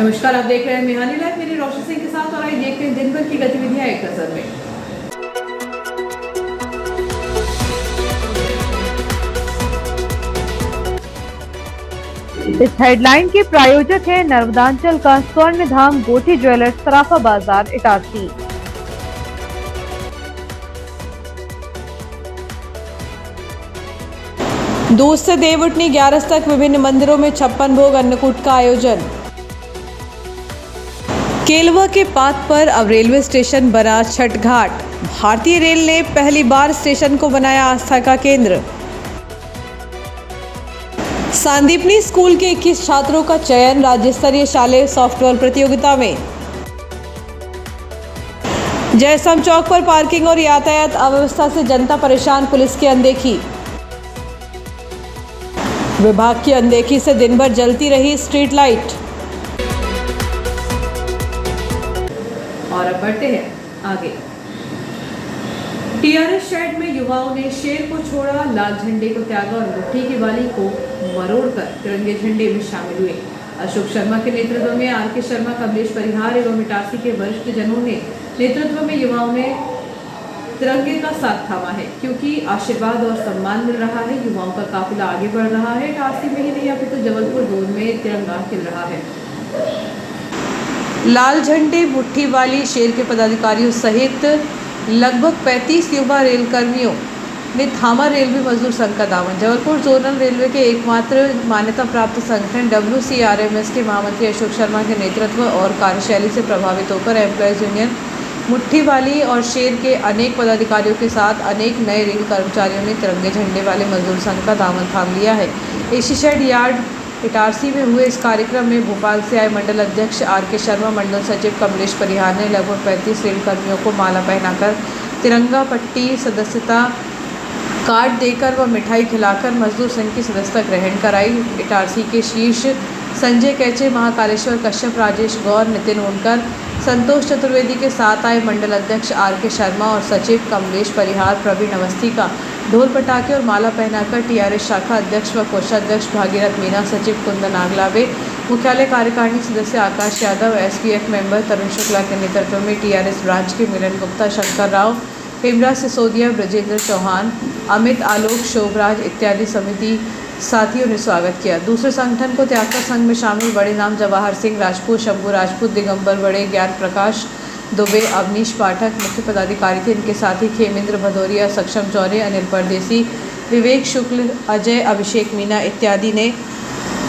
नमस्कार, आप देख रहे हैं मिहानी लाइव। मेरी रोशन सिंह के साथ और आइए देखते हैं दिन भर की गतिविधियां एक नजर में। इस हेडलाइन के प्रायोजक हैं नर्मदांचल का स्वर्ण धाम गोठी ज्वेलर्स, सराफा बाजार, इटारसी। दूध से देव उठनी 11 तक विभिन्न मंदिरों में 56 भोग अन्नकूट का आयोजन। केलवा के पात पर अब रेलवे स्टेशन बना छठ घाट। भारतीय रेल ने पहली बार स्टेशन को बनाया आस्था का केंद्र। सांदीपनी स्कूल के 21 छात्रों का चयन राज्य स्तरीय शालेय सॉफ्टवेयर प्रतियोगिता में। जयसम चौक पर पार्किंग और यातायात अव्यवस्था से जनता परेशान, पुलिस की अनदेखी। विभाग की अनदेखी से दिन भर जलती रही स्ट्रीट लाइट। और अब बढ़ते हैं आगे। टीआरएस शेड में युवाओं ने शेर को छोड़ा, लाल झंडे को त्यागा और मुट्ठी की बाली को मरोड़कर तिरंगे झंडे में शामिल हुए। अशोक शर्मा के नेतृत्व में आर के शर्मा, कमलेश परिहार एवं इटारसी के वरिष्ठ जनों ने नेतृत्व में युवाओं ने तिरंगे का साथ थामा है, क्योंकि आशीर्वाद और सम्मान मिल रहा है। युवाओं का काफिला आगे बढ़ रहा है। इटारसी में ही नहीं अपितु जबलपुर जोन में तिरंगा खिल रहा है। लाल झंडे, मुट्ठी वाली शेर के पदाधिकारियों सहित लगभग 35 युवा रेल कर्मियों ने थामा रेलवे मजदूर संघ का दामन। जबलपुर जोनल रेलवे के एकमात्र मान्यता प्राप्त संगठन WCRMS के महामंत्री अशोक शर्मा के नेतृत्व और कार्यशैली से प्रभावित होकर एम्प्लॉयज यूनियन मुट्ठी वाली और शेर के अनेक पदाधिकारियों के साथ अनेक नए रेल कर्मचारियों ने तिरंगे झंडे वाले मजदूर संघ का दामन थाम लिया है। एसी शेड यार्ड इटारसी में हुए इस कार्यक्रम में भोपाल से आए मंडल अध्यक्ष आर के शर्मा, मंडल सचिव कमलेश परिहार ने लगभग 35 रेल कर्मियों को माला पहनाकर तिरंगा पट्टी, सदस्यता कार्ड देकर व मिठाई खिलाकर मजदूर संघ की सदस्यता ग्रहण कराई। इटारसी के शीर्ष संजय कैचे, महाकालेश्वर कश्यप, राजेश गौर, नितिन ओनकर, संतोष चतुर्वेदी के साथ आए मंडल अध्यक्ष आर के शर्मा और सचिव कमलेश परिहार, प्रवीण अवस्थी का ढोल पटाखे और माला पहनाकर टीआरएस शाखा अध्यक्ष व कोषाध्यक्ष भागीरथ मीना, सचिव कुंदन आगलावे, मुख्यालय कार्यकारिणी सदस्य आकाश यादव, SPF मेंबर तरुण शुक्ला के नेतृत्व में टीआरएस ब्रांच के मिलन गुप्ता, शंकर राव, हेमराज सिसोदिया, ब्रजेंद्र चौहान, अमित, आलोक, शोभराज इत्यादि समिति साथियों ने स्वागत किया। दूसरे संगठन को त्यागकर संघ में शामिल बड़े नाम जवाहर सिंह राजपूत, शंभू राजपूत, दिगंबर बड़े, ज्ञान प्रकाश दुबे, अवनीश पाठक मुख्य पदाधिकारी थे। इनके साथ ही खेमेंद्र भदौरिया, सक्षम चौरे, अनिल परदेसी, विवेक शुक्ल, अजय, अभिषेक मीना इत्यादि ने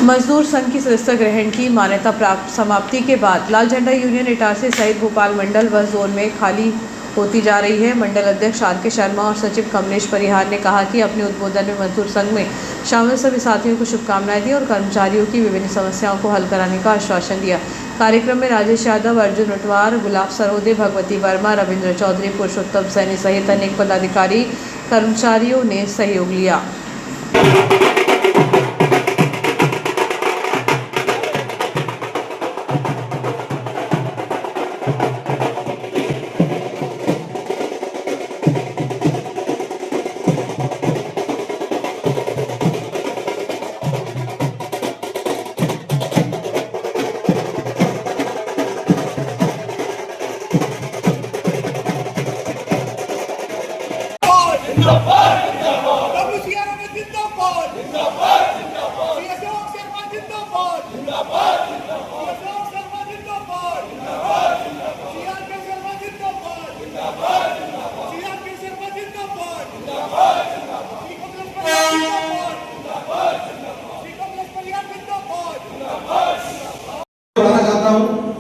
मजदूर संघ की सदस्यता ग्रहण की। मान्यता प्राप्त समाप्ति के बाद लाल झंडा यूनियन इटारसी सहित भोपाल मंडल व जोन में खाली होती जा रही है। मंडल अध्यक्ष आर के शर्मा और सचिव कमलेश परिहार ने कहा कि अपने उद्बोधन में मजदूर संघ में शामिल सभी साथियों को शुभकामनाएं दी और कर्मचारियों की विभिन्न समस्याओं को हल कराने का आश्वासन दिया। कार्यक्रम में राजेश यादव, अर्जुन रटवार, गुलाब सरोदे, भगवती वर्मा, रविंद्र चौधरी, पुरुषोत्तम सैनी सहित अनेक पदाधिकारी कर्मचारियों ने सहयोग लिया।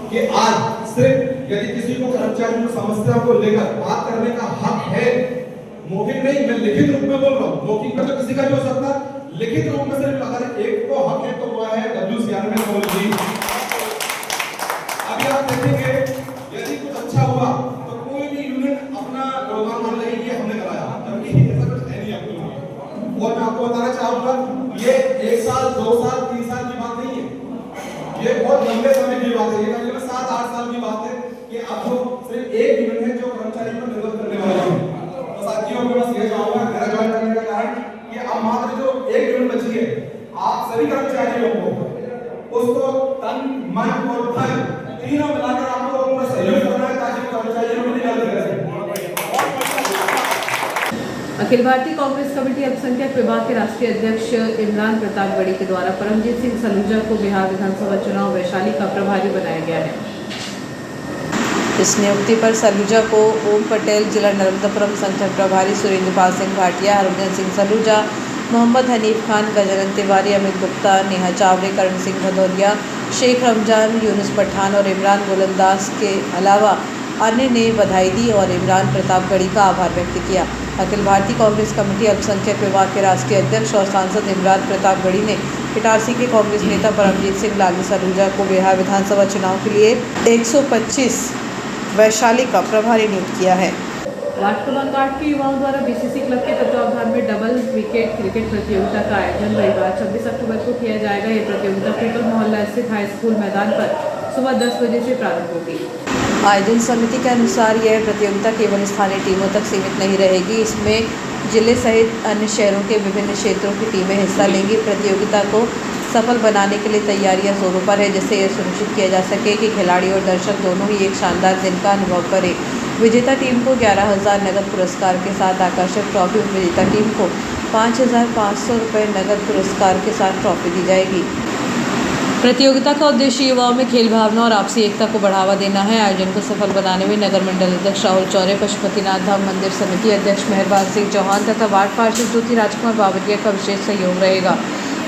कि आज सिर्फ यदि किसी को कर्मचारियों की समस्या को लेकर बात करने का हक है, मौखिक नहीं, मैं लिखित रूप में बोल रहा हूँ। मौखिक में तो किसी का भी हो सकता है, लिखित रूप में सिर्फ अगर एक को हक है तो वो है WCRMS जी। अभी आप देखेंगे यदि कुछ अच्छा हुआ तो कोई भी यूनिट अपना योगदान मान लेगी कि हमने कराया, जबकि ऐसा कुछ है नहीं आपको। और मैं आपको बताना चाहूंगा, ये 1 साल, 2 साल, 3 साल की बात नहीं है, ये बहुत लंबे समय की बात है। ये करीब 7-8 साल की बात है कि अब जो सिर्फ एक यूनिट है जो कर्मचारी को निर्भर करने वाला है। तो साथियों को बस ये चाहूंगा, मेरा ज्वाइन करने का कारण कि अब मात्र जो एक यूनिट बची है, आप सभी कर्मचारियों को उसको तन, मन और धन अखिल भारतीय कांग्रेस कमेटी अल्पसंख्यक विभाग के राष्ट्रीय अध्यक्ष इमरान प्रतापगढ़ी के द्वारा परमजीत सिंह सलूजा को बिहार विधानसभा चुनाव वैशाली का प्रभारी बनाया गया है। इस नियुक्ति पर सलूजा को ओम पटेल, जिला नर्मदापुरम संगठन प्रभारी सुरेंद्रपाल सिंह भाटिया, हरभजन सिंह सलूजा, मोहम्मद हनीफ खान, गजानन तिवारी, अमित गुप्ता, नेहा चावड़े, करण सिंह भदौरिया, शेख रमजान, यूनुस पठान और इमरान गोलंदाज के अलावा अन्य ने बधाई दी और इमरान प्रतापगढ़ी का आभार व्यक्त किया। अखिल भारतीय कांग्रेस कमेटी अल्पसंख्यक विभाग के राष्ट्रीय अध्यक्ष और सांसद इमरान प्रतापगढ़ी ने इटारसी के कांग्रेस नेता परमजीत सिंह लालू सलूजा को बिहार विधानसभा चुनाव के लिए 125 वैशाली का प्रभारी नियुक्त किया है। वार्ड क्रमांक 8 के युवाओं द्वारा बीसीसी क्लब के तत्वावधान में डबल विकेट क्रिकेट प्रतियोगिता का आयोजन रविवार 26 अक्टूबर को किया जाएगा। यह प्रतियोगिता पीपल मोहल्ला स्थित हाई स्कूल मैदान पर सुबह 10 बजे से प्रारंभ होगी। आयोजन समिति के अनुसार यह प्रतियोगिता केवल स्थानीय टीमों तक सीमित नहीं रहेगी। इसमें जिले सहित अन्य शहरों के विभिन्न क्षेत्रों की टीमें हिस्सा लेंगी। प्रतियोगिता को सफल बनाने के लिए तैयारियां जोरों पर है, जिससे यह सुनिश्चित किया जा सके कि खिलाड़ी और दर्शक दोनों ही एक शानदार दिन का अनुभव करें। विजेता टीम को 11,000 नगद पुरस्कार के साथ आकर्षक ट्रॉफी और विजेता टीम को 5,500 रुपये नगद पुरस्कार के साथ ट्रॉफी दी जाएगी। प्रतियोगिता का उद्देश्य युवाओं में खेल भावना और आपसी एकता को बढ़ावा देना है। आयोजन को सफल बनाने में नगर मंडल अध्यक्ष राहुल चौरे, पशुपतिनाथ धाम मंदिर समिति अध्यक्ष मेहरबान सिंह चौहान तथा वार्ड पार्षद ज्योति राजकुमार बावरिया का विशेष सहयोग रहेगा।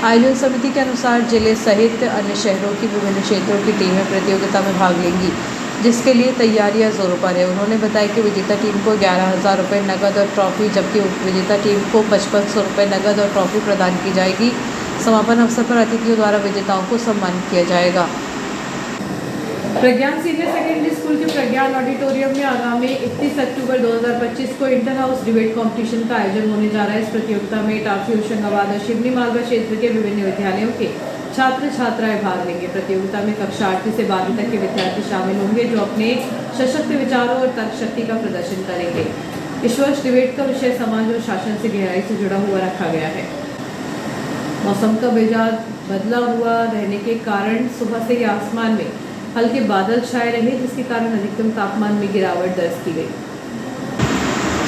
आयोजन समिति के अनुसार जिले सहित अन्य शहरों की विभिन्न क्षेत्रों की टीमें प्रतियोगिता में भाग लेंगी, जिसके लिए तैयारियां जोरों पर है। उन्होंने बताया कि विजेता टीम को 11,000 रुपये नगद और ट्रॉफी, जबकि उपविजेता टीम को 5,500 रुपये नगद और ट्रॉफी प्रदान की जाएगी। समापन अवसर पर अतिथियों द्वारा विजेताओं को सम्मानित किया जाएगा। प्रज्ञान सीनियर सेकेंडरी स्कूल के प्रज्ञान ऑडिटोरियम में आगामी 31 अक्टूबर 2025 को इंटर हाउस डिबेट कंपटीशन का आयोजन होने जा रहा है। इस प्रतियोगिता में इटारसी, होशंगाबाद और शिवनी मालवा क्षेत्र के विभिन्न विद्यालयों के छात्र छात्राएं भाग लेंगे। प्रतियोगिता में कक्षा 8 से 12वीं तक के विद्यार्थी शामिल होंगे, जो अपने सशक्त विचारों और तर्क शक्ति का प्रदर्शन करेंगे। इस वर्ष डिबेट का विषय समाज और शासन से गहराई से जुड़ा हुआ रखा गया है। मौसम का मिजाज बदला हुआ रहने के कारण सुबह से ही आसमान में हल्के बादल छाए रहे, जिसके कारण अधिकतम तापमान में गिरावट दर्ज की गई।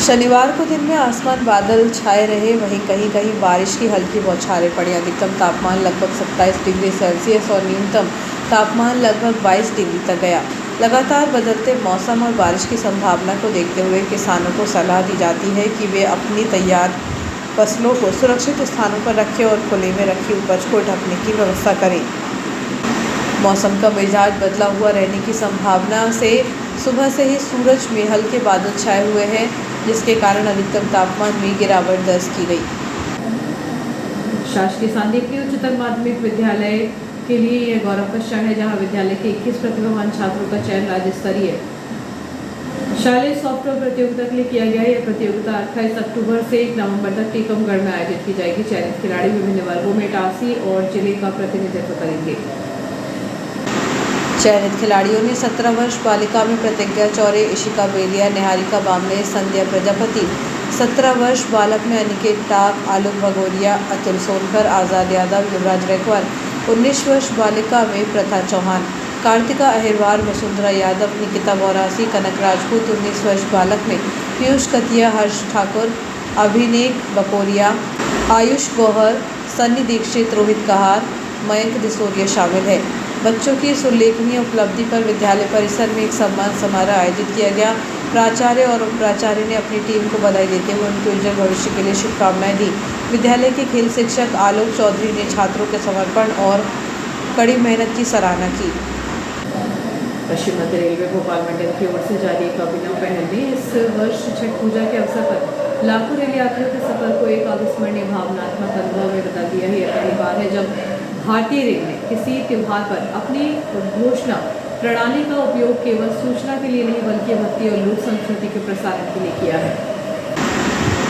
शनिवार को दिन में आसमान बादल छाए रहे, वहीं कहीं कहीं बारिश की हल्की बौछारें पड़ी। अधिकतम तापमान लगभग 27 डिग्री सेल्सियस और न्यूनतम तापमान लगभग 22 डिग्री तक गया। लगातार बदलते मौसम और बारिश की संभावना को देखते हुए किसानों को सलाह दी जाती है कि वे अपनी तैयार फसलों को सुरक्षित स्थानों पर रखें और खुले में रखी उपज को ढकने की व्यवस्था करें। मौसम का मिजाज बदला हुआ रहने की संभावना से सुबह से ही सूरज में हल्के बादल छाए हुए हैं, जिसके कारण अधिकतम तापमान में गिरावट दर्ज की गई। शासकीय सांदीपनी उच्चतर माध्यमिक विद्यालय के लिए यह गौरव का क्षण है, जहां विद्यालय के 21 प्रतिभावान छात्रों का चयन राज्य स्तरीय शालेय सॉफ्टवेयर प्रतियोगिता के लिए किया गया है। यह प्रतियोगिता 28 अक्टूबर से 1 नवंबर तक टीकमगढ़ में आयोजित की जाएगी। चयनित खिलाड़ी विभिन्न वर्गों में इटारसी और जिले का प्रतिनिधित्व करेंगे। चयनित खिलाड़ियों ने 17 वर्ष बालिका में प्रतिज्ञा चौरे, इशिका बेलिया, निहारिका बामले, संध्या प्रजापति, 17 वर्ष बालक में अनिकेत टाक, आलोक भगोरिया, अतुल सोनकर, आज़ाद यादव, युवराज रैकवार, 19 वर्ष बालिका में प्रथा चौहान, कार्तिका अहिरवार, वसुंधरा यादव, निकिता बौरासी, कनक राजपूत, 19 वर्ष बालक में पीयूष कतिया, हर्ष ठाकुर, अभिनेक बकोरिया, आयुष गौहर, सन्नी दीक्षित, रोहित कहार, मयंक दिसोरिया शामिल है। बच्चों की इस उल्लेखनीय उपलब्धि पर विद्यालय परिसर में एक सम्मान समारोह आयोजित किया गया। प्राचार्य और उप प्राचार्य ने अपनी टीम को बधाई देते हुए उनके उज्जवल भविष्य के लिए शुभकामनाएं दी। विद्यालय के खेल शिक्षक आलोक चौधरी ने छात्रों के समर्पण और कड़ी मेहनत की सराहना की। पश्चिम मध्य रेलवे भोपाल मंडल की ओर से जारी एक अभिनव पहल ने इस वर्ष छठ पूजा के अवसर पर लाखों रेल यात्रियों के सफर को एक अविस्मरणीय भावनात्मक अनुभव में बदल दिया है। यह पहली बार है जब भारतीय रेल ने किसी त्यौहार पर अपनी घोषणा प्रणाली का उपयोग केवल सूचना के लिए नहीं, बल्कि भक्ति और लोक संस्कृति के प्रसारण के लिए किया है।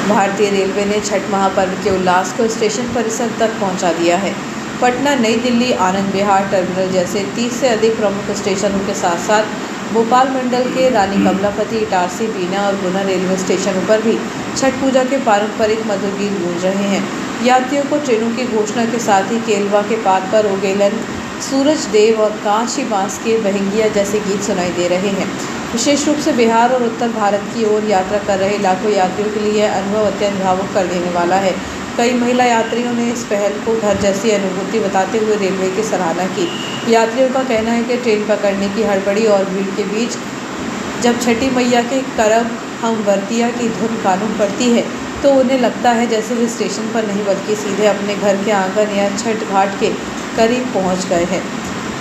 भारतीय रेलवे ने छठ महापर्व के उल्लास को स्टेशन परिसर तक पहुंचा दिया है। पटना, नई दिल्ली, आनंद विहार टर्मिनल जैसे 30 से अधिक प्रमुख स्टेशनों के साथ साथ भोपाल मंडल के रानी कमलापति, इटारसी, बीना और गुना रेलवे स्टेशनों पर भी छठ पूजा के पारंपरिक मधुर गीत गूंज रहे हैं। यात्रियों को ट्रेनों की घोषणा के साथ ही केलवा के पात पर ओगेलन, सूरज देव और काशी बांस के बहंगिया जैसे गीत सुनाई दे रहे हैं। विशेष रूप से बिहार और उत्तर भारत की ओर यात्रा कर रहे लाखों यात्रियों के लिए यह अनुभव अत्यंत भावुक कर देने वाला है। कई महिला यात्रियों ने इस पहल को घर जैसी अनुभूति बताते हुए रेलवे की सराहना की। यात्रियों का कहना है कि ट्रेन पकड़ने की हड़बड़ी और भीड़ के बीच जब छठी मैया के करब हम वर्तिया की धुन कानून पड़ती है तो उन्हें लगता है जैसे वे स्टेशन पर नहीं बल्कि सीधे अपने घर के आंगन या छठ घाट के करीब पहुंच गए हैं।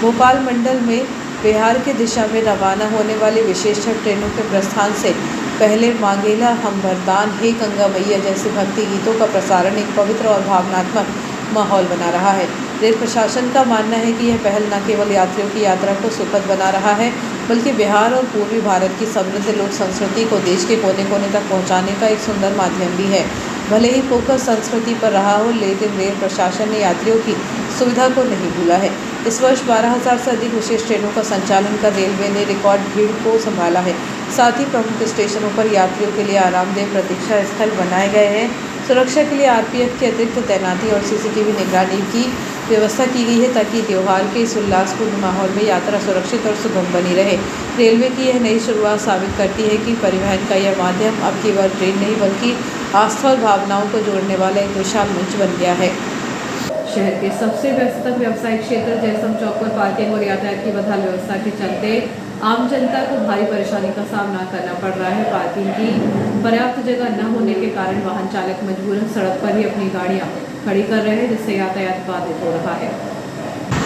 भोपाल मंडल में बिहार की दिशा में रवाना होने वाली विशेष छठ ट्रेनों के प्रस्थान से पहले मांगेला हम वरदान हे गंगा मैया जैसे भक्ति गीतों का प्रसारण एक पवित्र और भावनात्मक माहौल बना रहा है। रेल प्रशासन का मानना है कि यह पहल न केवल यात्रियों की यात्रा को सुखद बना रहा है बल्कि बिहार और पूर्वी भारत की समृद्ध लोक संस्कृति को देश के कोने कोने तक पहुंचाने का एक सुंदर माध्यम भी है। भले ही फोकस संस्कृति पर रहा हो, लेकिन रेल प्रशासन ने यात्रियों की सुविधा को नहीं भूला है। इस वर्ष 12,000 से अधिक विशेष ट्रेनों का संचालन कर रेलवे ने रिकॉर्ड भीड़ को संभाला है। साथ ही प्रमुख स्टेशनों पर यात्रियों के लिए आरामदेह प्रतीक्षा स्थल बनाए गए हैं। सुरक्षा के लिए आरपीएफ की अतिरिक्त तैनाती और सीसीटीवी निगरानी की व्यवस्था की गई है ताकि त्योहार के इस उल्लासपूर्ण माहौल में यात्रा सुरक्षित और सुगम बनी रहे। रेलवे की यह नई शुरुआत साबित करती है कि परिवहन का यह माध्यम अब केवल ट्रेन नहीं बल्कि आस्था और भावनाओं को जोड़ने वाला एक विशाल मंच बन गया है। शहर के सबसे व्यस्ततम व्यावसायिक क्षेत्र जयस्तंभ चौक पर पार्किंग और यातायात की बदहाल व्यवस्था के चलते आम जनता को भारी परेशानी का सामना करना पड़ रहा है। पार्किंग की पर्याप्त जगह न होने के कारण वाहन चालक मजबूरन सड़क पर ही अपनी गाड़ियां खड़ी कर रहे हैं, जिससे यातायात बाधित हो रहा है।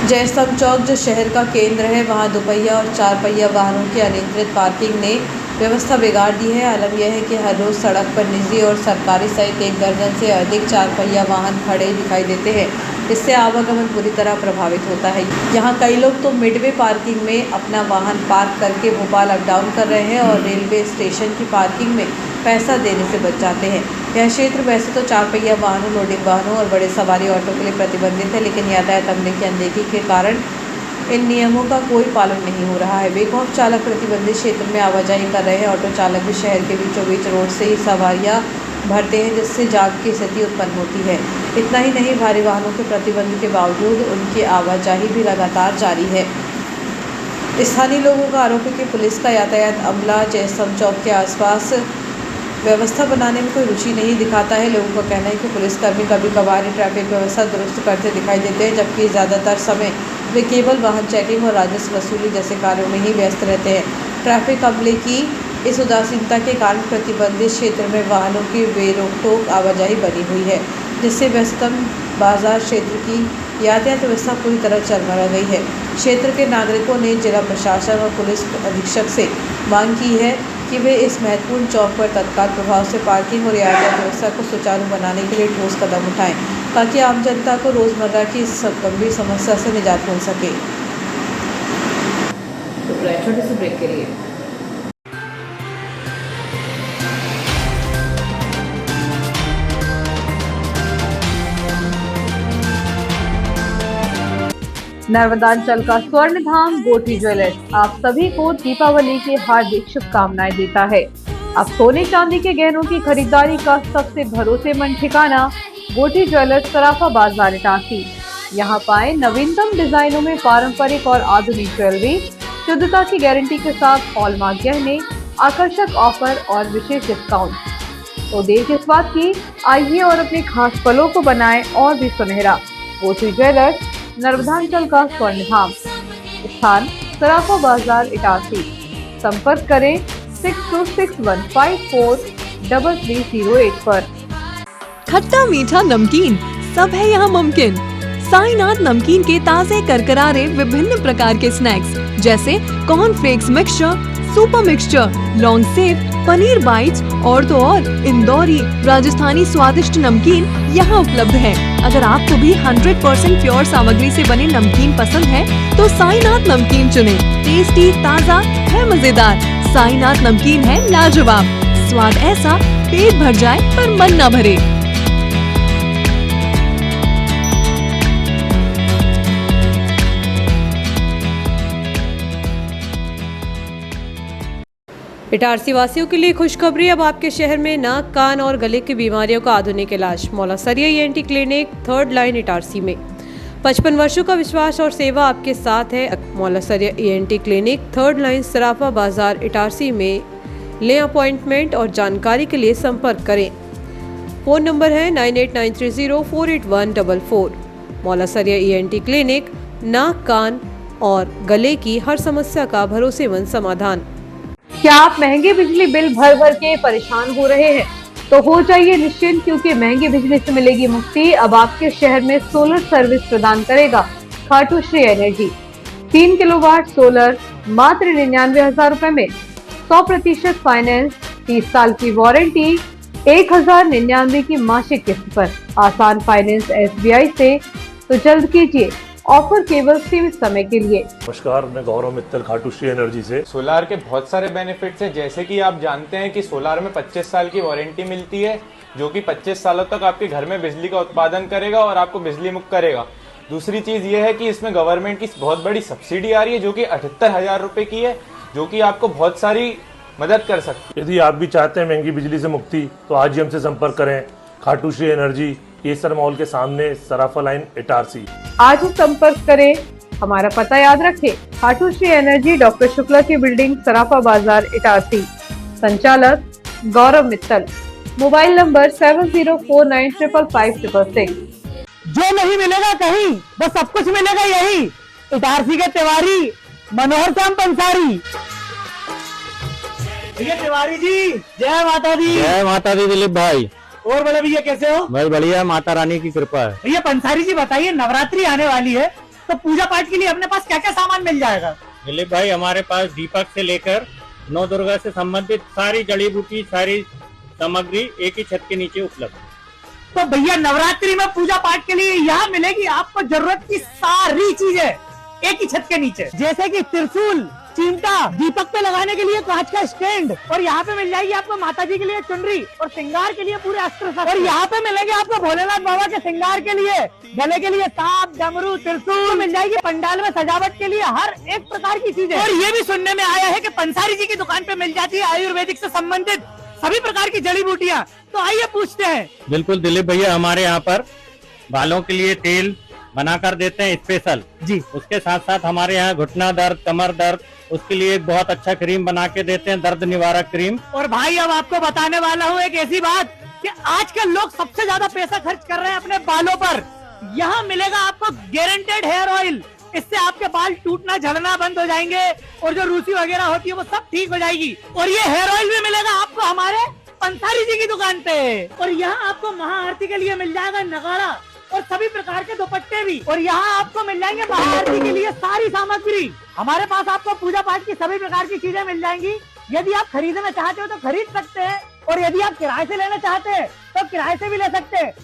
जयस्तंभ चौक जो शहर का केंद्र है, वहां दोपहिया और चार पहिया वाहनों की अनियंत्रित पार्किंग ने व्यवस्था बिगाड़ दी है। आलम यह है कि हर रोज़ सड़क पर निजी और सरकारी सहित 1 दर्जन से अधिक 4 पहिया वाहन खड़े दिखाई देते हैं। इससे आवागमन बुरी तरह प्रभावित होता है। यहाँ कई लोग तो मिडवे पार्किंग में अपना वाहन पार्क करके भोपाल अप डाउन कर रहे हैं और रेलवे स्टेशन की पार्किंग में पैसा देने से बच जाते हैं। यह क्षेत्र वैसे तो 4 पहिया वाहनों, लोडिंग वाहनों और बड़े सवारी ऑटो के लिए प्रतिबंधित है, लेकिन यातायात अमले की अनदेखी के कारण इन नियमों का कोई पालन नहीं हो रहा है। बेखौफ चालक प्रतिबंधित क्षेत्र में आवाजाही कर रहे हैं। ऑटो चालक भी शहर के बीचों बीच रोड से ही सवारियां भरते हैं, जिससे जाम की स्थिति उत्पन्न होती है। इतना ही नहीं, भारी वाहनों के प्रतिबंध के बावजूद उनकी आवाजाही भी लगातार जारी है। स्थानीय लोगों का आरोप है कि पुलिस का यातायात अमला जयस्तंभ चौक के आसपास व्यवस्था बनाने में कोई रुचि नहीं दिखाता है। लोगों का कहना है कि पुलिसकर्मी कभी कभार ट्रैफिक व्यवस्था दुरुस्त करते दिखाई देते हैं, जबकि ज़्यादातर समय वे केवल वाहन चेकिंग और राजस्व वसूली जैसे कार्यों में ही व्यस्त रहते हैं। ट्रैफिक अमले की इस उदासीनता के कारण प्रतिबंधित क्षेत्र में वाहनों की बेरोक-टोक आवाजाही बनी हुई है, जिससे व्यस्ततम बाजार क्षेत्र की यातायात व्यवस्था पूरी तरह चरमरा गई है। क्षेत्र के नागरिकों ने जिला प्रशासन और पुलिस अधीक्षक से मांग की है कि वे इस महत्वपूर्ण चौक पर तत्काल प्रभाव से पार्किंग और यातायात व्यवस्था को सुचारू बनाने के लिए ठोस कदम उठाएं, ताकि आम जनता को रोज़मर्रा की इस गंभीर समस्या से निजात मिल सके। तो छोटे से ब्रेक के लिए नर्मदांचल का स्वर्ण धाम गोठी ज्वेलर्स आप सभी को दीपावली की हार्दिक शुभकामनाएं देता है। अब सोने चांदी के गहनों की खरीदारी का सबसे भरोसेमंद ठिकाना गोठी ज्वेलर्स सराफा बाजार इटारसी। यहाँ पाए नवीनतम डिजाइनों में पारंपरिक और आधुनिक ज्वेलरी, शुद्धता की गारंटी के साथ हॉलमार्क गहने, आकर्षक ऑफर और विशेष डिस्काउंट। तो देर किस बात की, आइए और अपने खास पलों को बनाएं और भी सुनहरा। गोठी ज्वेलर्स नर्मदांचल का स्वर्ण धाम, स्थान सराफा बाजार इटारसी। संपर्क करें 6261543308 पर। खट्टा मीठा नमकीन सब है यहाँ मुमकिन। साईनाथ नमकीन के ताजे करकरारे विभिन्न प्रकार के स्नैक्स जैसे cornflakes mixture, super mixture, long save, paneer bytes और तो और इंदौरी राजस्थानी स्वादिष्ट नमकीन यहाँ उपलब्ध है। अगर आपको भी 100% प्योर सामग्री से बने नमकीन पसंद है तो साईनाथ नमकीन चुनें। टेस्टी, ताज़ा है, मजेदार। साईनाथ नमकीन है लाजवाब। स्वाद ऐसा पेट भर जाए पर मन न भरे। इटारसी वासियों के लिए खुशखबरी, अब आपके शहर में नाक, कान और गले की बीमारियों का आधुनिक इलाज। मौला सरिया ENT clinic 3rd line Itarsi में 55 वर्षों का विश्वास और सेवा आपके साथ है। मौला सरिया ENT क्लिनिक, 3rd लाइन, सराफा बाजार, इटारसी में लें अपॉइंटमेंट और जानकारी के लिए संपर्क करें। फ़ोन नंबर है 9893048144। मौला सरिया ENT क्लिनिक, नाक, कान और गले की हर समस्या का भरोसेमंद समाधान। क्या आप महंगे बिजली बिल भर भर के परेशान हो रहे हैं? तो हो जाइए निश्चिंत, क्योंकि महंगी बिजली से मिलेगी मुक्ति। अब आपके शहर में सोलर सर्विस प्रदान करेगा Khatu Shri energy. 3 kilowatt solar मात्र 99,000 रुपए में, 100% फाइनेंस, 30 साल की वारंटी, 1,099 की मासिक किस्त पर, आसान फाइनेंस SBI से। तो जल्द कीजिए, ऑफर केवल सीमित समय के लिए। नमस्कार, मैं गौरव मित्तल, खाटू श्री एनर्जी से। सोलार के बहुत सारे बेनिफिट्स हैं, जैसे कि आप जानते हैं कि सोलार में 25 साल की वारंटी मिलती है, जो कि 25 सालों तक आपके घर में बिजली का उत्पादन करेगा और आपको बिजली मुक्त करेगा। दूसरी चीज़ ये है कि इसमें गवर्नमेंट की बहुत बड़ी सब्सिडी आ रही है, जो कि 78,000 रुपये की है, जो कि आपको बहुत सारी मदद कर सकती है। यदि आप भी चाहते हैं महंगी बिजली से मुक्ति, तो आज ही हमसे संपर्क करें। खाटू श्री एनर्जी, केसर मॉल के सामने, सराफा लाइन, इटारसी। आज ही संपर्क करें। हमारा पता याद रखें, खाटू श्री एनर्जी, डॉक्टर शुक्ला की बिल्डिंग, सराफा बाजार, इटारसी। संचालक गौरव मित्तल। Mobile number 7049555666। जो नहीं मिलेगा कहीं, वो सब कुछ मिलेगा यही। इटारसी के तिवारी मनोहर श्याम पंसारी। भैया तिवारी जी, जय माता दी। जय माता दी दिलीप भाई। और बड़े भैया कैसे हो? बस बढ़िया, माता रानी की कृपा है। भैया पंसारी जी बताइए, नवरात्रि आने वाली है, तो पूजा पाठ के लिए अपने पास क्या क्या सामान मिल जाएगा? दिलीप भाई, हमारे पास दीपक से लेकर नौ दुर्गा से संबंधित सारी जड़ी बूटी, सारी सामग्री एक ही छत के नीचे उपलब्ध है। तो भैया नवरात्रि में पूजा पाठ के लिए यहाँ मिलेगी आपको जरूरत की सारी चीजें एक ही छत के नीचे, जैसे कि त्रिशूल, चिमटा, दीपक पे लगाने के लिए कांच का स्टैंड, और यहाँ पे मिल जाएगी आपको माता जी के लिए चुनरी और श्रृंगार के लिए पूरे अस्त्र शस्त्र। और यहाँ पे मिलेंगे आपको भोलेनाथ बाबा के श्रृंगार के लिए, गले के लिए सांप, डमरू, त्रिशूल मिल जाएगी। पंडाल में सजावट के लिए हर एक प्रकार की चीजें। और ये भी सुनने में आया है कि पंसारी जी की दुकान पे मिल जाती है आयुर्वेदिक से संबंधित सभी प्रकार की जड़ी बूटियाँ। तो आइए पूछते हैं। बिल्कुल दिलीप भैया, हमारे यहाँ पर बालों के लिए तेल बनाकर देते हैं स्पेशल जी। उसके साथ साथ हमारे यहाँ घुटना दर्द, कमर दर्द, उसके लिए एक बहुत अच्छा क्रीम बना के देते हैं, दर्द निवारक क्रीम। और भाई अब आपको बताने वाला हूँ एक ऐसी बात कि आजकल लोग सबसे ज्यादा पैसा खर्च कर रहे हैं अपने बालों पर। यहाँ मिलेगा आपको गारंटेड हेयर ऑयल, इससे आपके बाल टूटना झड़ना बंद हो जाएंगे और जो रूसी वगैरह होती है वो सब ठीक हो जाएगी। और ये हेयर ऑयल भी मिलेगा आपको हमारे पंसारी जी की दुकान पे। और यहाँ आपको महाआरती के लिए मिल जाएगा नगाड़ा और सभी प्रकार के दुपट्टे भी। और यहाँ आपको मिल जाएंगे महाआरती के लिए सारी सामग्री। हमारे पास आपको पूजा पाठ की सभी प्रकार की चीजें मिल जाएंगी। यदि आप खरीदना चाहते हो तो खरीद सकते हैं, और यदि आप किराए से लेना चाहते हैं तो किराए से भी ले सकते हैं।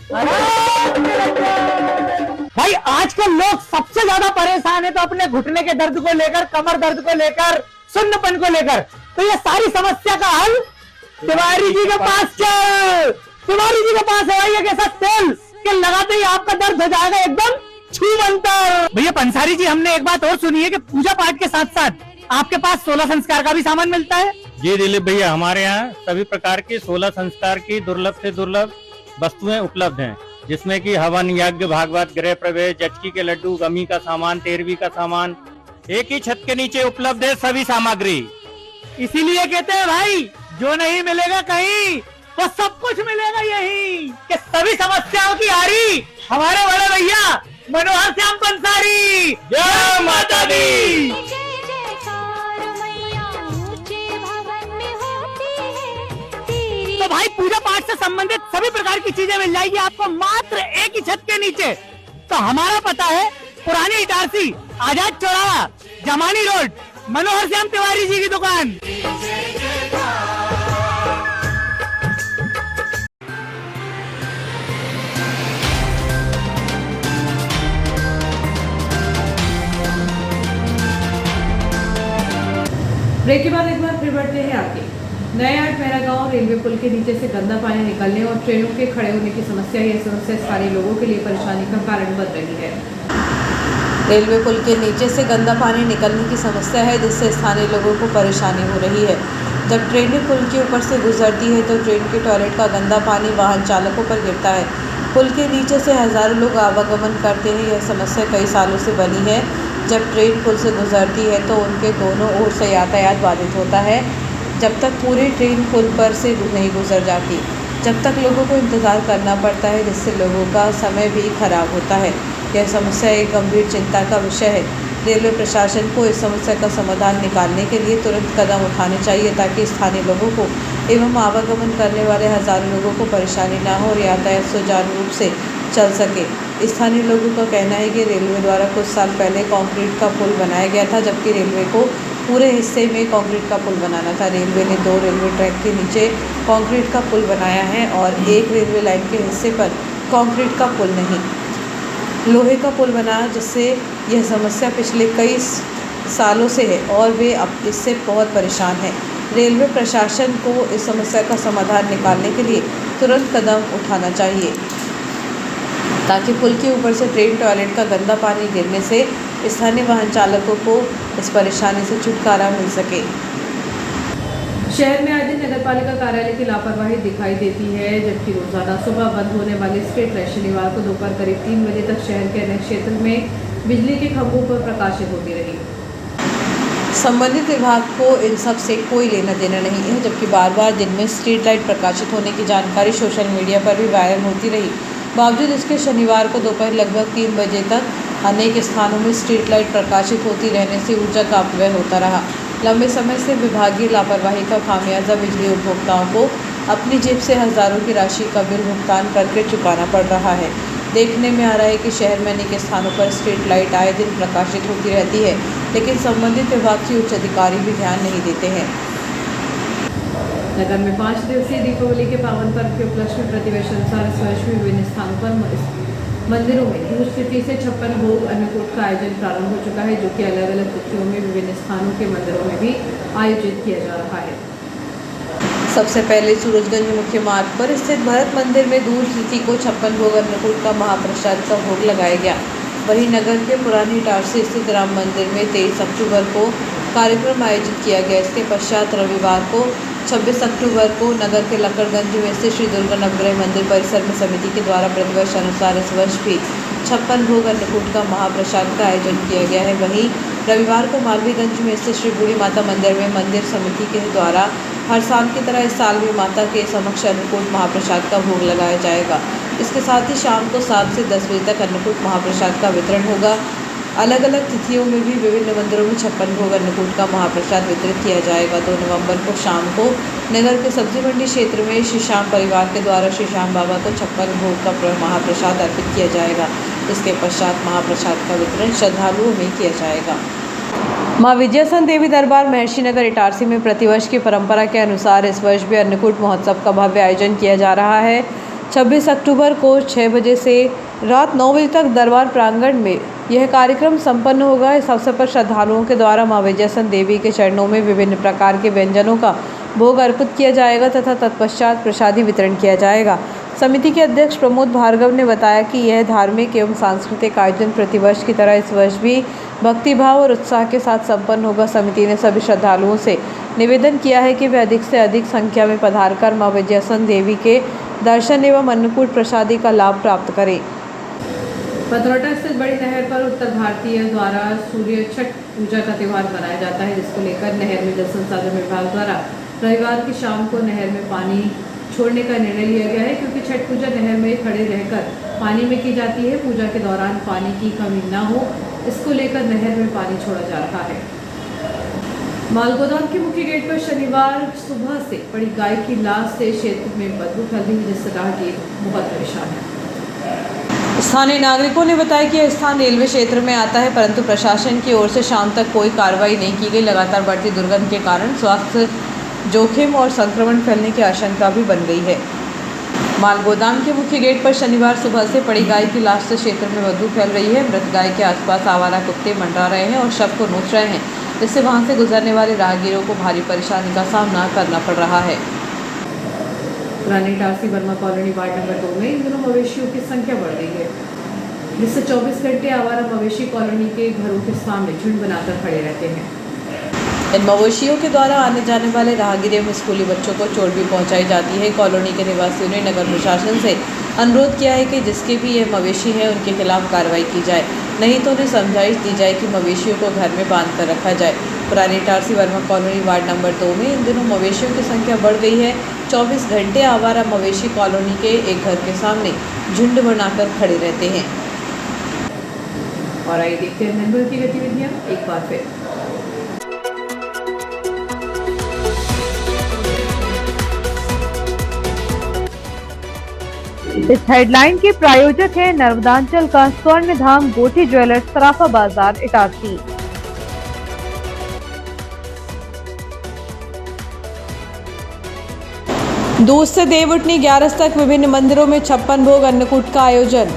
भाई आजकल लोग सबसे ज्यादा परेशान है तो अपने घुटने के दर्द को लेकर, कमर दर्द को लेकर, सुन्नपन को लेकर। तो ये सारी समस्या का हल तिवारी जी के पास चल। तिवारी जी के पास है भाई एक ऐसा तेल कि लगाते ही आपका दर्द हो जाएगा एकदम छूमंतर। भैया पंसारी जी, हमने एक बात और सुनी है कि पूजा पाठ के साथ साथ आपके पास 16 संस्कार का भी सामान मिलता है। जी दिलीप भैया, हमारे यहाँ सभी प्रकार की 16 संस्कार की दुर्लभ से दुर्लभ वस्तुएं उपलब्ध हैं, जिसमें कि हवन, यज्ञ, भागवत, गृह प्रवेश, जचकी के लड्डू, गमी का सामान, तेरवी का सामान, एक ही छत के नीचे उपलब्ध है सभी सामग्री। इसीलिए कहते हैं भाई, जो नहीं मिलेगा कहीं वो सब कुछ मिलेगा यहीं। कि सभी समस्याओं की हारी हमारे बड़े भैया मनोहर श्याम पंसारी। जय माता दी। तो भाई पूजा पाठ से संबंधित सभी प्रकार की चीजें मिल जाएगी आपको मात्र एक ही छत के नीचे। तो हमारा पता है पुरानी इटारसी, आजाद चौराहा, जमानी रोड, मनोहर श्याम तिवारी जी की दुकान। ब्रेक के बाद एक बार फिर बढ़ते हैं आगे। नया मेरा गांव रेलवे पुल के नीचे से गंदा पानी निकलने और ट्रेनों के खड़े होने की समस्या, यह समस्या स्थानीय लोगों के लिए परेशानी का कारण बन रही है। रेलवे पुल के नीचे से गंदा पानी निकलने की समस्या है, जिससे स्थानीय लोगों को परेशानी हो रही है। जब ट्रेनें पुल के ऊपर से गुजरती है तो ट्रेन के टॉयलेट का गंदा पानी वाहन चालकों पर गिरता है, पुल के नीचे से हज़ारों लोग आवागमन करते हैं। यह समस्या कई सालों से बनी है। जब ट्रेन पुल से गुजरती है तो उनके दोनों ओर से यातायात बाधित होता है, जब तक पूरी ट्रेन पुल पर से नहीं गुजर जाती, जब तक लोगों को इंतज़ार करना पड़ता है, जिससे लोगों का समय भी खराब होता है। यह समस्या एक गंभीर चिंता का विषय है। रेलवे प्रशासन को इस समस्या का समाधान निकालने के लिए तुरंत कदम उठाने चाहिए ताकि स्थानीय लोगों को एवं आवागमन करने वाले हज़ारों लोगों को परेशानी ना हो और यातायात सुचारू रूप से चल सके। स्थानीय लोगों का कहना है कि रेलवे द्वारा कुछ साल पहले कंक्रीट का पुल बनाया गया था, जबकि रेलवे को पूरे हिस्से में कंक्रीट का पुल बनाना था। रेलवे ने 2 रेलवे ट्रैक के नीचे कंक्रीट का पुल बनाया है और एक रेलवे लाइन के हिस्से पर कंक्रीट का पुल नहीं, लोहे का पुल बनाया, जिससे यह समस्या पिछले कई सालों से है और वे अब इससे बहुत परेशान हैं। रेलवे प्रशासन को इस समस्या का समाधान निकालने के लिए तुरंत कदम उठाना चाहिए ताकि पुल के ऊपर से ट्रेन टॉयलेट का गंदा पानी गिरने से स्थानीय वाहन चालकों को इस परेशानी से छुटकारा मिल सके। शहर में आज दिन नगरपालिका कार्यालय की लापरवाही दिखाई देती है, जबकि रोजाना सुबह बंद होने वाली स्ट्रीट लाइट शनिवार को दोपहर करीब 3 बजे तक शहर के अनेक क्षेत्र में बिजली के खंभों पर प्रकाशित होती रही। संबंधित विभाग को इन सब से कोई लेना देना नहीं है, जबकि बार बार दिन में स्ट्रीट लाइट प्रकाशित होने की जानकारी सोशल मीडिया पर भी वायरल होती रही। बावजूद इसके शनिवार को दोपहर लगभग 3 बजे तक अनेक स्थानों में स्ट्रीट लाइट प्रकाशित होती रहने से ऊर्जा का अपव्यय होता रहा। लंबे समय से विभागीय लापरवाही का खामियाजा बिजली उपभोक्ताओं को अपनी जेब से हज़ारों की राशि का बिल भुगतान करके चुकाना पड़ रहा है। देखने में आ रहा है कि शहर में अनेक स्थानों पर स्ट्रीट लाइट आए दिन प्रकाशित होती रहती है, लेकिन संबंधित विभाग के उच्च अधिकारी भी ध्यान नहीं देते हैं। नगर में 5 दिवसीय दीपावली के पावन पर्व के उपलक्ष्य में प्रतिवर्ष अनुसार इस वर्ष भी विभिन्न स्थानों पर मंदिरों में दूर स्थिति से 56 भोग अन्नकूट का आयोजन प्रारंभ हो चुका है, जो कि अलग अलग तिथियों में विभिन्न स्थानों के मंदिरों में भी आयोजित किया जा रहा है। सबसे पहले सूरजगंज मुख्य मार्ग पर स्थित भरत मंदिर में दूर तिथि को 56 भोग अन्नकूट का महाप्रसाद का भोग लगाया गया। वहीं नगर के पुरानी इटारसी स्थित राम मंदिर में 23 अक्टूबर को कार्यक्रम आयोजित किया गया। इसके पश्चात रविवार को 26 अक्टूबर को नगर के लक्कड़गंज में स्थित श्री दुर्गा नवग्रह मंदिर परिसर में समिति के द्वारा प्रतिवर्ष अनुसार इस वर्ष भी 56 भोग अन्नकूट का महाप्रसाद का आयोजन किया गया है। वहीं रविवार को मालवीगंज में स्थित श्री बूढ़ी माता मंदिर में मंदिर समिति के द्वारा हर साल की तरह इस साल भी माता के समक्ष अन्नकूट महाप्रसाद का भोग लगाया जाएगा। इसके साथ ही शाम को 7 से 10 बजे तक अन्नकूट महाप्रसाद का वितरण होगा। अलग अलग तिथियों में भी विभिन्न मंदिरों में 56 भोग अन्नकूट का महाप्रसाद वितरित किया जाएगा। 2 नवंबर को शाम को नगर के सब्जी मंडी क्षेत्र में श्री श्याम परिवार के द्वारा श्री श्याम बाबा को 56 भोग का महाप्रसाद अर्पित किया जाएगा। इसके पश्चात महाप्रसाद का वितरण श्रद्धालुओं में किया जाएगा। मां विजयासन देवी दरबार महर्षि नगर इटारसी में प्रतिवर्ष की परंपरा के अनुसार इस वर्ष भी अन्नकूट महोत्सव का भव्य आयोजन किया जा रहा है। 26 अक्टूबर को 6 बजे से रात 9 बजे तक दरबार प्रांगण में यह कार्यक्रम संपन्न होगा। इस अवसर पर श्रद्धालुओं के द्वारा मां विजयासन देवी के चरणों में विभिन्न प्रकार के व्यंजनों का भोग अर्पित किया जाएगा तथा तत्पश्चात प्रसादी वितरण किया जाएगा। समिति के अध्यक्ष प्रमोद भार्गव ने बताया कि यह धार्मिक एवं सांस्कृतिक आयोजन प्रतिवर्ष की तरह इस वर्ष भी भक्तिभाव और उत्साह के साथ संपन्न होगा। समिति ने सभी श्रद्धालुओं से निवेदन किया है कि वे अधिक से अधिक संख्या में पधारकर मां विजयासन देवी के दर्शन एवं अन्नकूट प्रसादी का लाभ प्राप्त करें। पथरौटा स्थित बड़ी नहर पर उत्तर भारतीय द्वारा सूर्य छठ पूजा का त्यौहार मनाया जाता है, जिसको लेकर नहर में जल संसाधन विभाग द्वारा रविवार की शाम को नहर में पानी छोड़ने का निर्णय लिया गया है, क्योंकि छठ पूजा नहर में खड़े रहकर पानी में की जाती है। पूजा के दौरान पानी की कमी न हो, इसको लेकर नहर में पानी छोड़ा जा रहा है। मालगोदाम के मुख्य गेट पर शनिवार सुबह से पड़ी गाय की लाश से क्षेत्र में बदबू फैल रही है, जिससे राहगीर बहुत परेशान है। स्थानीय नागरिकों ने बताया कि यह स्थान रेलवे क्षेत्र में आता है, परंतु प्रशासन की ओर से शाम तक कोई कार्रवाई नहीं की गई। लगातार बढ़ती दुर्गंध के कारण स्वास्थ्य जोखिम और संक्रमण फैलने की आशंका भी बन गई है। मालगोदाम के मुख्य गेट पर शनिवार सुबह से पड़ी गाय की लाश से क्षेत्र में बदबू फैल रही है। मृत गाय के आसपास आवारा कुत्ते मंडरा रहे हैं और शव को नोच रहे हैं, जिससे वहां से गुजरने वाले राहगीरों को भारी परेशानी का सामना करना पड़ रहा है। पुरानी Itarsi Verma colony ward number 2 में इन दिनों मवेशियों की संख्या बढ़ गई है, जिससे 24 घंटे आवारा मवेशी कॉलोनी के घरों के सामने झुंड बनाकर खड़े रहते हैं। इन मवेशियों के द्वारा आने जाने वाले राहगीरों में स्कूली बच्चों को चोट भी पहुंचाई जाती है। कॉलोनी के निवासियों ने नगर प्रशासन से अनुरोध किया है कि जिसके भी ये मवेशी हैं उनके खिलाफ कार्रवाई की जाए, नहीं तो उन्हें समझाइश दी जाए कि मवेशियों को घर में बांध कर रखा जाए। पुरानी Itarsi Verma colony ward number 2 में इन दिनों मवेशियों की संख्या बढ़ गई है। 24 घंटे आवारा मवेशी कॉलोनी के एक घर के सामने झुंड बनाकर खड़े रहते हैं। और आइए देखते हैं दिन भर की गतिविधियाँ एक बार फिर। इस हेडलाइन के प्रायोजक हैं नर्मदांचल का स्वर्ण धाम गोठी ज्वेलर्स, सराफा बाजार, इटारसी। दूध से देवउठनी 11 तक विभिन्न मंदिरों में 56 भोग अन्नकूट का आयोजन।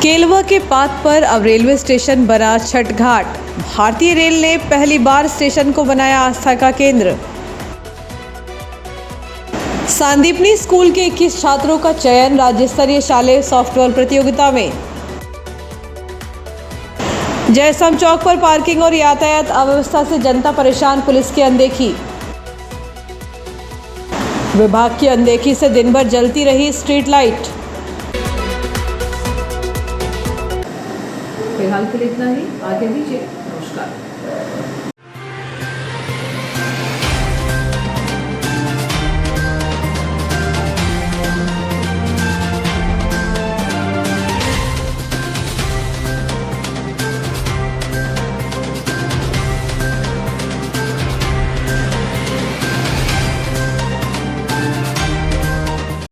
केलवा के पात पर अब रेलवे स्टेशन बना छठ घाट। भारतीय रेल ने पहली बार स्टेशन को बनाया आस्था का केंद्र। सांदीपनी स्कूल के 21 छात्रों का चयन राज्य स्तरीय शालेय सॉफ्टवेयर प्रतियोगिता में। जयसम चौक पर पार्किंग और यातायात अव्यवस्था से जनता परेशान, पुलिस की अनदेखी। विभाग की अनदेखी से दिन भर जलती रही स्ट्रीट लाइट। फिलहाल के लिए इतना ही, आगे दीजिए। नमस्कार।